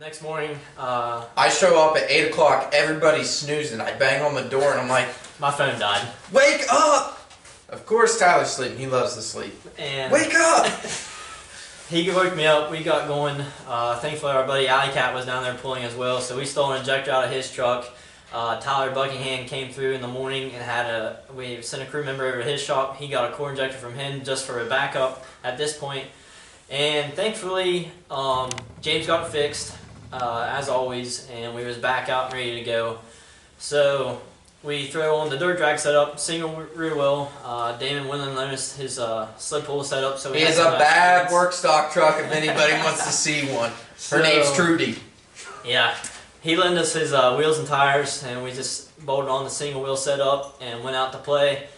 Next morning, I show up at 8 o'clock, everybody's snoozing. I bang on the door and I'm like, my phone died. wake up! Of course Tyler's sleeping, he loves to sleep. And wake up! he woke me up, we got going. Thankfully our buddy Alley Cat was down there pulling as well, so we stole an injector out of his truck. Tyler Buckingham came through in the morning and we sent a crew member over to his shop. He got a core injector from him just for a backup at this point. And thankfully, James got it fixed, as always, and we was back out and ready to go. So we throw on the dirt drag setup, single rear wheel. Damon Winland loaned his sled pull setup. So he has a bad work stock truck if anybody wants to see one. Her name's Trudy. Yeah. He lent us his wheels and tires, and we just bolted on the single wheel setup and went out to play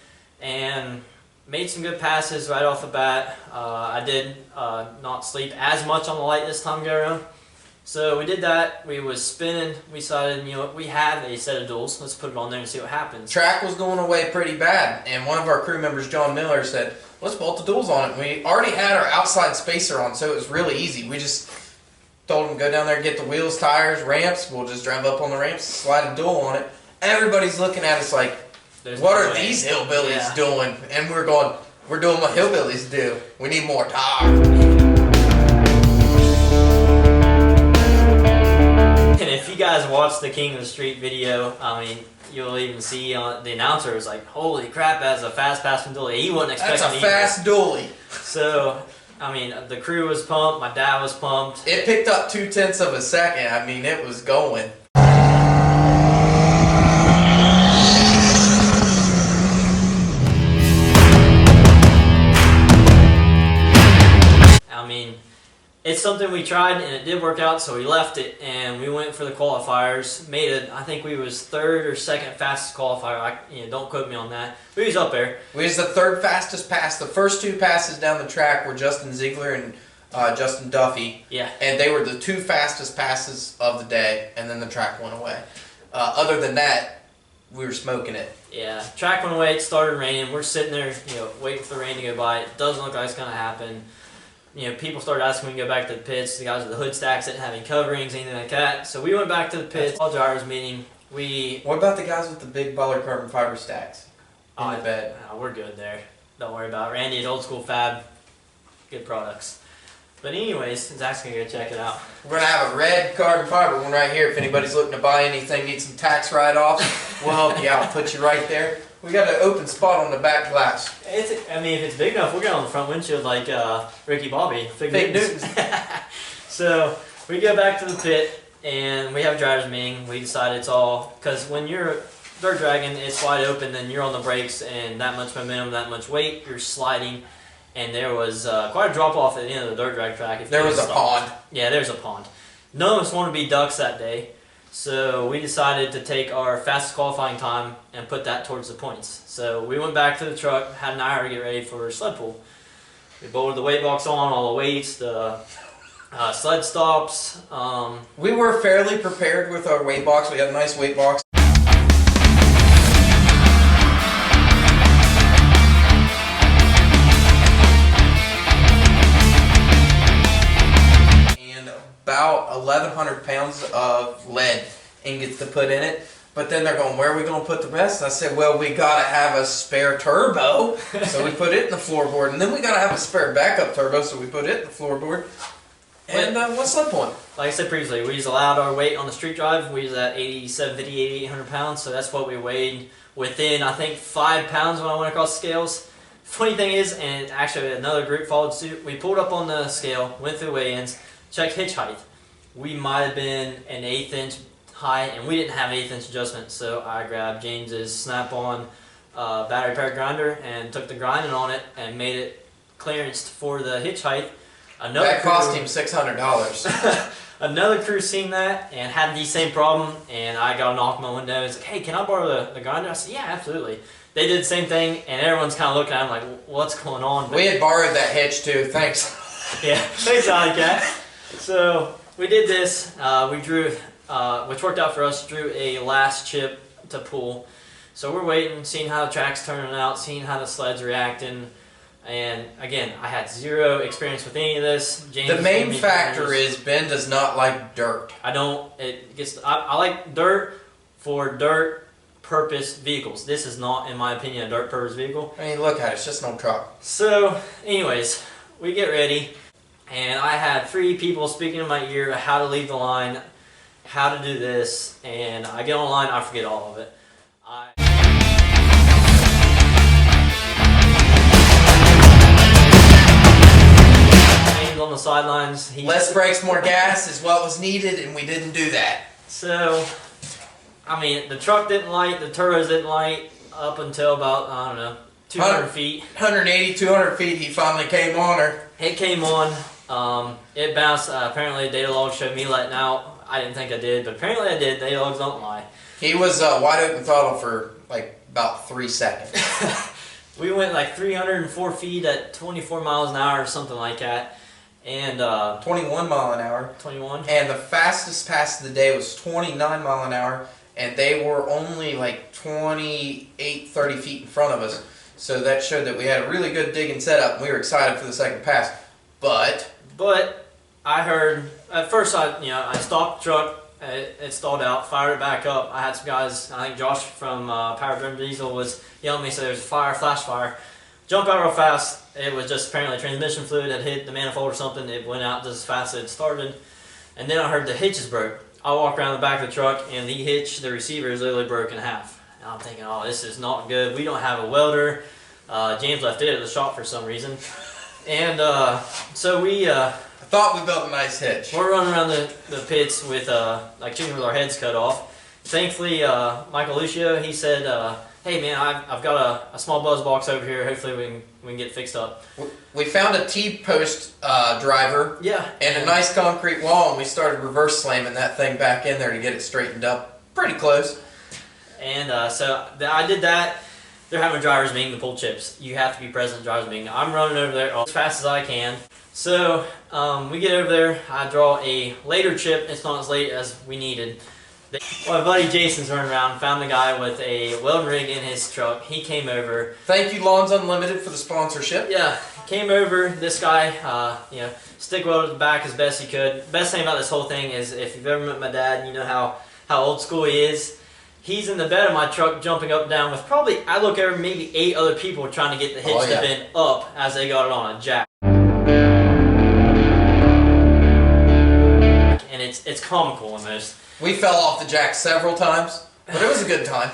and made some good passes right off the bat. I did not sleep as much on the light this time go around. So we did that. We was spinning. We decided, you know, we have a set of duals. Let's put it on there and see what happens. Track was going away pretty bad, and one of our crew members, John Miller, said, let's bolt the duals on it. We already had our outside spacer on, so it was really easy. We just told him, go down there and get the wheels, tires, ramps. We'll just drive up on the ramps, slide a dual on it. Everybody's looking at us like, what are these hillbillies doing? And we're going, we're doing what hillbillies do. We need more tires. And if you guys watch the King of the Street video, I mean, you'll even see the announcer was like, holy crap, that's a fast passing dually. He wasn't expecting That's a fast dually. So, I mean, the crew was pumped, my dad was pumped. It picked up 0.2 of a second. I mean, it was going. I mean, it's something we tried and it did work out, so we left it and we went for the qualifiers. Made it, I think we was third or second fastest qualifier. Don't quote me on that. We was up there. We was the third fastest pass. The first two passes down the track were Justin Ziegler and Justin Duffy. Yeah. And they were the two fastest passes of the day, and then the track went away. Other than that, we were smoking it. Yeah, track went away, it started raining. We're sitting there, waiting for the rain to go by. It doesn't look like it's going to happen. People started asking me to go back to the pits. The guys with the hood stacks didn't have any coverings, anything like that. So we went back to the pits. All drivers meeting. What about the guys with the big baller carbon fiber stacks in the bed? We're good there. Don't worry about it. Randy at Old School Fab. Good products. But anyways, Zach's going to go check it out. We're going to have a red carbon fiber one right here. If anybody's looking to buy anything, need some tax write-offs, we'll help you out. Put you right there. We got an open spot on the back glass. If it's big enough, we'll get on the front windshield like Ricky Bobby. Fake Newtons. So we go back to the pit and we have a driver's meeting. We decided it's all, because when you're dirt dragging, it's wide open, then you're on the brakes and that much momentum, that much weight, you're sliding. And there was quite a drop off at the end of the dirt drag track. There was a pond. Yeah, there's a pond. None of us wanted to be ducks that day. So we decided to take our fastest qualifying time and put that towards the points. So we went back to the truck, had an hour to get ready for sled pull. We bolted the weight box on, all the weights, the sled stops. We were fairly prepared with our weight box. We had a nice weight box. About 1,100 pounds of lead ingots to put in it. But then they're going, where are we going to put the rest? And I said, well, we got to have a spare turbo. So we put it in the floorboard. And then we got to have a spare backup turbo, so we put it in the floorboard. And what's the point? Like I said previously, we just allowed our weight on the street drive. We was at 750, 800 pounds. So that's what we weighed within, I think, 5 pounds when I went across the scales. Funny thing is, and actually another group followed suit, we pulled up on the scale, went through weigh-ins, checked hitch height. We might have been an 1/8 inch high, and we didn't have 1/8 inch adjustment, so I grabbed James's snap-on battery powered grinder and took the grinding on it and made it clearanced for the hitch height. That cost him $600. Another crew seen that and had the same problem, and I got a knock on my window and was like, hey, can I borrow the grinder? I said, yeah, absolutely. They did the same thing, and everyone's kind of looking at him like, what's going on? But we had borrowed that hitch too, thanks. Yeah, thanks, Alley Cat. So we did this, we drew, which worked out for us, drew a last chip to pull. So we're waiting, seeing how the track's turning out, seeing how the sled's reacting, And again, I had zero experience with any of this. James The main factor is Ben does not like dirt. I don't. It gets. I like dirt for dirt purpose vehicles. This is not, in my opinion, a dirt purpose vehicle. I mean, look at it. It's just an old truck. So, anyways, we get ready, and I had 3 people speaking in my ear how to leave the line, how to do this, and I get online, I forget all of it. On the sidelines. Less brakes, more gas is what was needed, and we didn't do that. So, I mean, the truck didn't light, the turbos didn't light up until about, I don't know, 200 feet. 180, 200 feet, he finally came on her. It came on. It bounced. Apparently, the data log showed me letting out. I didn't think I did, but apparently I did. Data logs don't lie. He was wide open throttle for like about 3 seconds. We went like 304 feet at 24 miles an hour or something like that. And 21 mile an hour. 21. And the fastest pass of the day was 29 mile an hour, and they were only like 28, 30 feet in front of us. So that showed that we had a really good digging setup, and we were excited for the second pass. But I heard at first I stopped the truck. It stalled out. Fired it back up. I had some guys. I think Josh from Power Burn Diesel was yelling at me. So there's a fire, flash fire. Jump out real fast. It was just apparently transmission fluid had hit the manifold or something. It went out just as fast as it started. And then I heard the hitches broke. I walked around the back of the truck, and the hitch, the receiver, is literally broke in half. And I'm thinking, oh, this is not good. We don't have a welder. James left it at the shop for some reason. And so we... I thought we built a nice hitch. We're running around the pits with like chicken with our heads cut off. Thankfully, Michael Lucio, he said, hey man, I've got a small buzz box over here. Hopefully we can get fixed up. We found a T-post driver, yeah, and a nice concrete wall, and we started reverse slamming that thing back in there to get it straightened up. Pretty close. And so I did that. They're having a driver's meeting to pull chips. You have to be present at driver's meeting. I'm running over there as fast as I can. So we get over there. I draw a later chip. It's not as late as we needed. My buddy Jason's running around, found the guy with a welding rig in his truck. He came over. Thank you, Lawns Unlimited, for the sponsorship. Yeah, came over. This guy, stick welded the back as best he could. Best thing about this whole thing is, if you've ever met my dad, you know how old school he is. He's in the bed of my truck, jumping up and down with probably, I look over, maybe 8 other people trying to get the hitch to bend up as they got it on a jack. And it's comical almost. We fell off the jack several times, but it was a good time.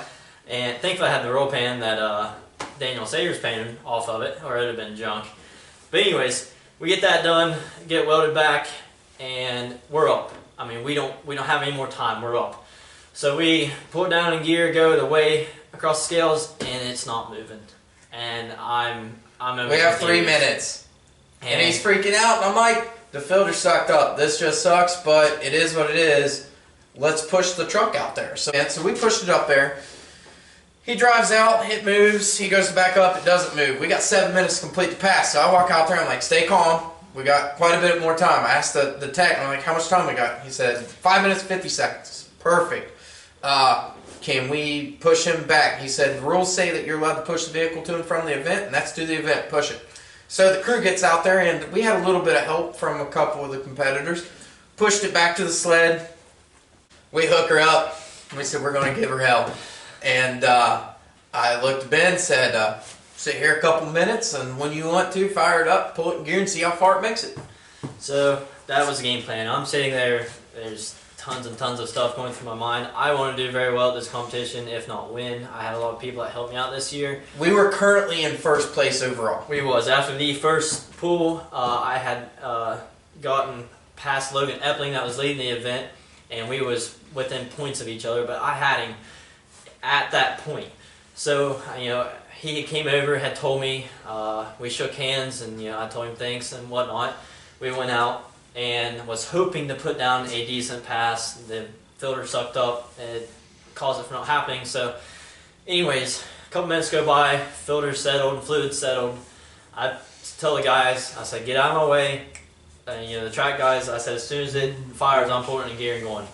And thankfully I had the roll pan that Daniel Sayers painted off of it, or it would have been junk. But anyways, we get that done, get welded back, and we're up. I mean, we don't have any more time. We're up. So we pull it down in gear, go the way across the scales, and it's not moving. And I'm over. We have 3 minutes, and he's freaking out. And I'm like, the filter sucked up. This just sucks, but it is what it is. Let's push the truck out there. So we pushed it up there. He drives out, it moves, he goes back up, it doesn't move. We got 7 minutes to complete the pass. So I walk out there, I'm like, stay calm. We got quite a bit more time. I asked the tech, I'm like, how much time we got? He said, 5 minutes, 50 seconds. Perfect. Can we push him back? He said, the rules say that you're allowed to push the vehicle to and from the event, and that's to the event, push it. So the crew gets out there, and we had a little bit of help from a couple of the competitors. Pushed it back to the sled. We hook her up. We said, we're going to give her hell. And I looked at Ben and said, sit here a couple minutes, and when you want to, fire it up, pull it in gear, and see how far it makes it. So that was the game plan. I'm sitting there. There's tons and tons of stuff going through my mind. I want to do very well at this competition, if not win. I had a lot of people that helped me out this year. We were currently in first place overall. We was. After the first pool, I had gotten past Logan Epling that was leading the event, and we was within points of each other, but I had him at that point. So, he came over, had told me, we shook hands, and I told him thanks and whatnot. We went out and was hoping to put down a decent pass. The filter sucked up, it caused it from not happening. So anyways, a couple minutes go by, filter settled and fluid settled. I tell the guys, I said, get out of my way. The track guys, I said, as soon as it fires, I'm pulling it in gear and going.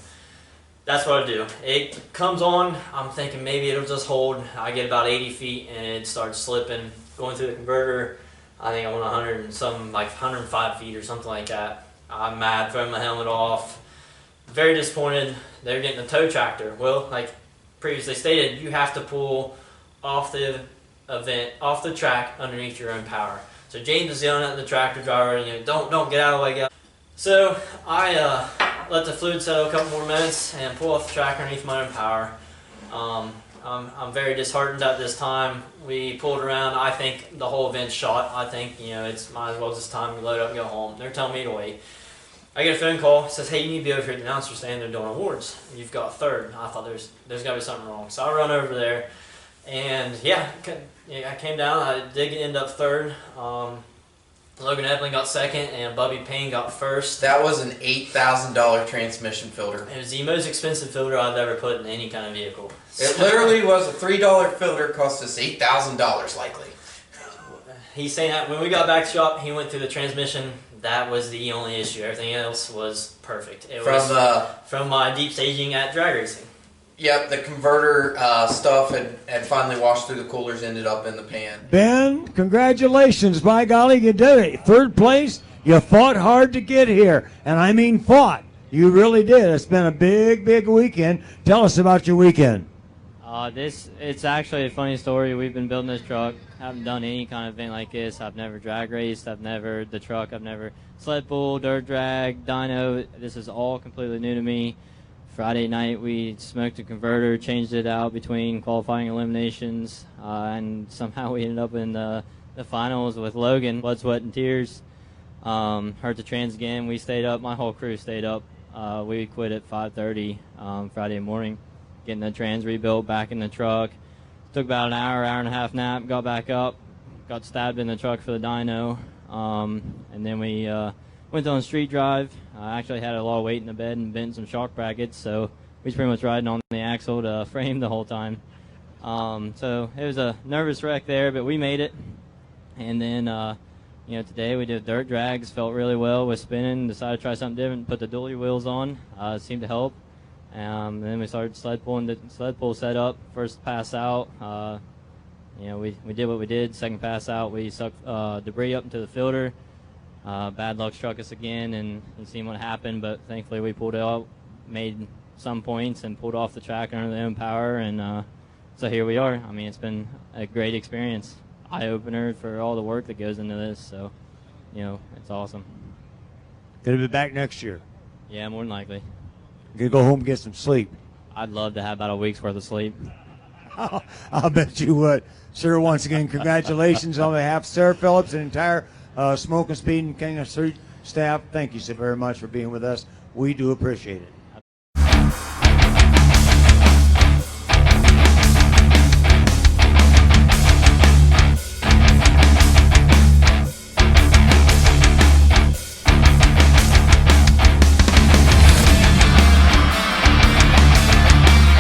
That's what I do. It comes on, I'm thinking maybe it'll just hold. I get about 80 feet and it starts slipping, going through the converter. I think I went 100 and some, like 105 feet or something like that. I'm mad, throwing my helmet off. Very disappointed. They're getting a tow tractor. Well, like previously stated, you have to pull off the track underneath your own power. So James is yelling at the tractor driver, don't get out of the way, guys. So I let the fluid settle a couple more minutes and pull off the track underneath my own power. I'm very disheartened at this time. We pulled around. I think the whole event's shot. I think it's might as well just time to load up and go home. They're telling me to wait. I get a phone call. It says, "Hey, you need to be over here at the announcer stand. They're doing awards. You've got third." I thought there's got to be something wrong. So I run over there, and I came down. I did end up third. Logan Epling got second, and Bubby Payne got first. That was an $8,000 transmission filter. It was the most expensive filter I've ever put in any kind of vehicle. It literally was a $3 filter, cost us $8,000 likely. He's saying that when we got back to shop, he went through the transmission. That was the only issue. Everything else was perfect. It was from my deep staging at drag racing. Yep, the converter stuff had finally washed through the coolers, ended up in the pan. Ben, congratulations. By golly, you did it. Third place. You fought hard to get here. And I mean fought. You really did. It's been a big, big weekend. Tell us about your weekend. It's actually a funny story. We've been building this truck. Haven't done any kind of event like this. I've never drag raced. I've never sled pull, dirt drag, dyno. This is all completely new to me. Friday night we smoked a converter, changed it out between qualifying eliminations, and somehow we ended up in the finals with Logan. Blood, sweat, and tears. Hurt the trans again. We stayed up. My whole crew stayed up. We quit at 5:30 Friday morning, getting the trans rebuilt back in the truck. Took about an hour and a half nap, got back up, got stabbed in the truck for the dyno, and then we went on a street drive. I actually had a lot of weight in the bed and bent some shock brackets, so we was pretty much riding on the axle to frame the whole time. So it was a nervous wreck there, but we made it. And then, today we did dirt drags, felt really well with spinning, decided to try something different, put the dually wheels on, it seemed to help. Then we started sled pulling the sled pull setup. First pass out, we did what we did. Second pass out, we sucked debris up into the filter. Bad luck struck us again, and you seen what happened. But thankfully, we pulled it out, made some points, and pulled off the track under their own power. And so here we are. I mean, it's been a great experience, eye opener for all the work that goes into this. So, it's awesome. Gonna be back next year. Yeah, more than likely. Gonna go home and get some sleep. I'd love to have about a week's worth of sleep. I'll bet you would. Sir, once again, congratulations on behalf of Sarah Phillips and entire Smoking Speed and King of Street staff. Thank you so very much for being with us. We do appreciate it.